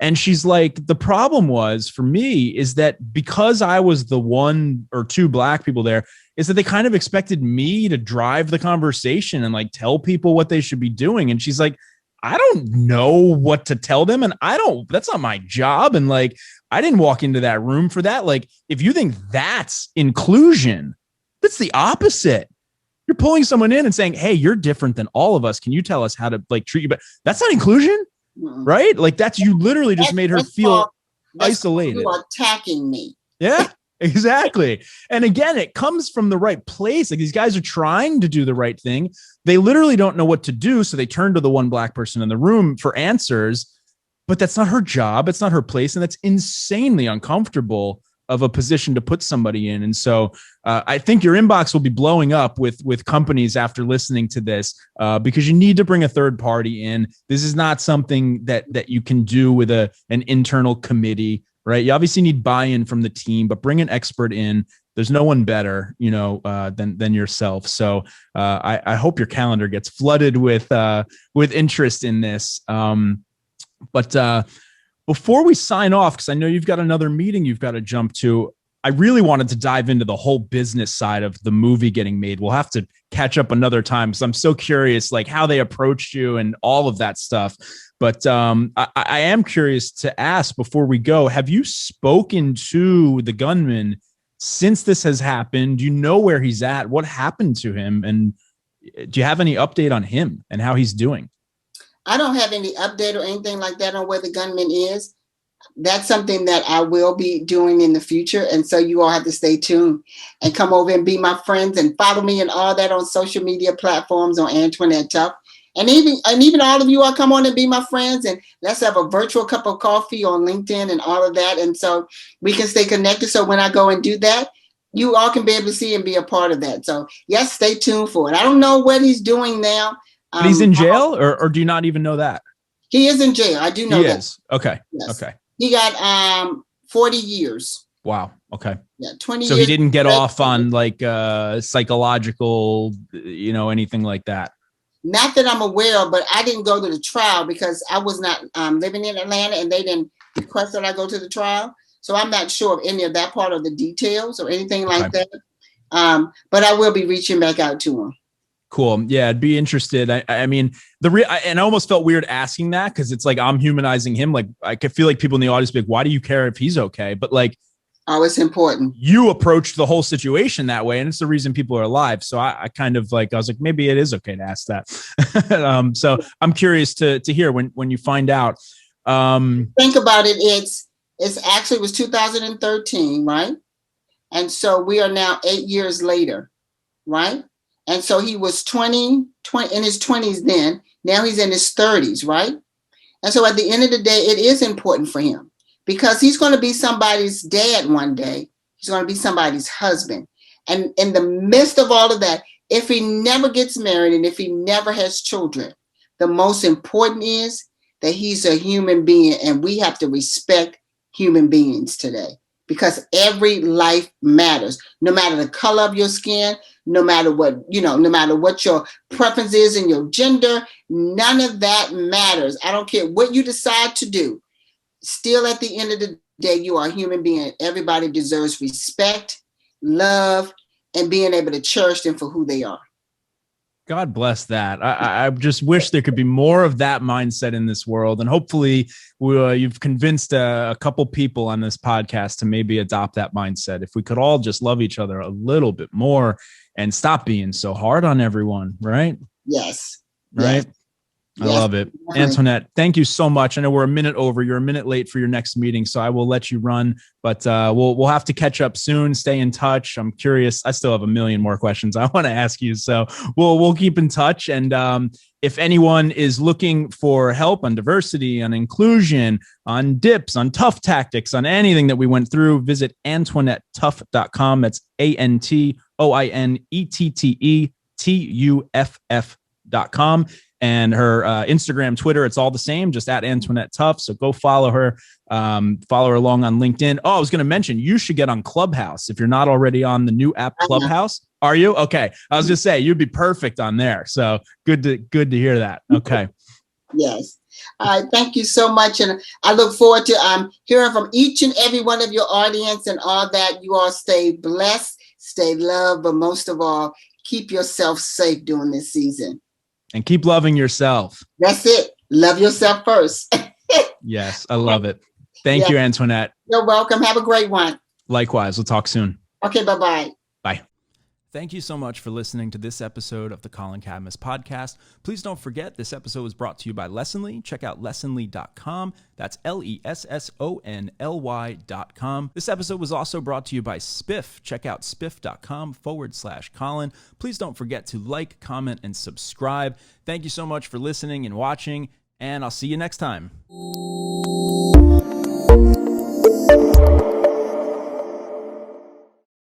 And she's like, the problem was for me is that because I was the one or two black people there, is that they kind of expected me to drive the conversation and like tell people what they should be doing. And she's like, I don't know what to tell them. And that's not my job. And like, I didn't walk into that room for that. Like, if you think that's inclusion, that's the opposite. You're pulling someone in and saying, hey, you're different than all of us. Can you tell us how to like treat you? But that's not inclusion, right? Like you literally just made her feel isolated. You are attacking me. Yeah, exactly. And again, it comes from the right place. Like these guys are trying to do the right thing. They literally don't know what to do. So they turn to the one black person in the room for answers, but that's not her job. It's not her place. And that's insanely uncomfortable of a position to put somebody in. And so I think your inbox will be blowing up with companies after listening to this because you need to bring a third party in. This is not something that you can do with an internal committee, right? You obviously need buy-in from the team, but bring an expert in. There's no one better, than yourself. So I hope your calendar gets flooded with interest in this. But before we sign off, because I know you've got another meeting you've got to jump to, I really wanted to dive into the whole business side of the movie getting made. We'll have to catch up another time because I'm so curious, like how they approached you and all of that stuff. But I am curious to ask before we go, have you spoken to the gunman since this has happened? Do you know where he's at? What happened to him? And do you have any update on him and how he's doing? I don't have any update or anything like that on where the gunman is. That's something that I will be doing in the future. And so you all have to stay tuned and come over and be my friends and follow me and all that on social media platforms on Antoinette Tuff. And even all of you all come on and be my friends and let's have a virtual cup of coffee on LinkedIn and all of that. And so we can stay connected. So when I go and do that, you all can be able to see and be a part of that. So yes, stay tuned for it. I don't know what he's doing now. But he's in jail or do you not even know that? He is in jail. I do know that. He is. Okay. Yes. Okay. He got 40 years. Wow. Okay. Yeah, 20 so years. So he didn't get off on like psychological, anything like that? Not that I'm aware of, but I didn't go to the trial because I was not living in Atlanta and they didn't request that I go to the trial. So I'm not sure of any of that part of the details or anything like that. But I will be reaching back out to him. Cool. Yeah, I'd be interested. I mean, and I almost felt weird asking that because it's like I'm humanizing him. Like I could feel like people in the audience be like, why do you care if he's okay? But like, oh, it's important. You approached the whole situation that way, and it's the reason people are alive. So I kind of like I was like, maybe it is okay to ask that. So I'm curious to hear when you find out. Think about it. It's actually it was 2013, right? And so we are now 8 years later, right? And so he was 20 in his 20s then. Now he's in his 30s, right? And so at the end of the day, it is important for him because he's going to be somebody's dad one day. He's going to be somebody's husband. And in the midst of all of that, if he never gets married and if he never has children, the most important is that he's a human being, and we have to respect human beings today, because every life matters, no matter the color of your skin, no matter what, no matter what your preference is in your gender, none of that matters. I don't care what you decide to do. Still, at the end of the day, you are a human being. Everybody deserves respect, love, and being able to cherish them for who they are. God bless that. I just wish there could be more of that mindset in this world. And hopefully you've convinced a couple people on this podcast to maybe adopt that mindset. If we could all just love each other a little bit more and stop being so hard on everyone, right? Yes. Right? Yes. I love it. Antoinette, thank you so much. I know we're a minute over. You're a minute late for your next meeting, so I will let you run, but we'll have to catch up soon. Stay in touch. I'm curious. I still have a million more questions I want to ask you, so we'll keep in touch. And if anyone is looking for help on diversity, on inclusion, on dips, on tough tactics, on anything that we went through, visit AntoinetteTuff.com. That's AntoinetteTuff.com. And her Instagram, Twitter, it's all the same, just at Antoinette Tuff. So go follow her, follow her along on LinkedIn. Oh, I was going to mention, you should get on Clubhouse if you're not already on the new app Clubhouse. Are you? Okay. I was just saying, you'd be perfect on there. So good to hear that. Okay. Yes. All right. Thank you so much. And I look forward to hearing from each and every one of your audience, and all that. You all stay blessed, stay loved, but most of all, keep yourself safe during this season. And keep loving yourself. That's it. Love yourself first. Yes, I love it. Thank you, Antoinette. You're welcome. Have a great one. Likewise. We'll talk soon. Okay, bye-bye. Bye. Thank you so much for listening to this episode of the Colin Cadmus podcast. Please don't forget, this episode was brought to you by Lessonly. Check out lessonly.com. That's LESSONLY.com. This episode was also brought to you by Spiff. Check out spiff.com/Colin. Please don't forget to like, comment, and subscribe. Thank you so much for listening and watching, and I'll see you next time.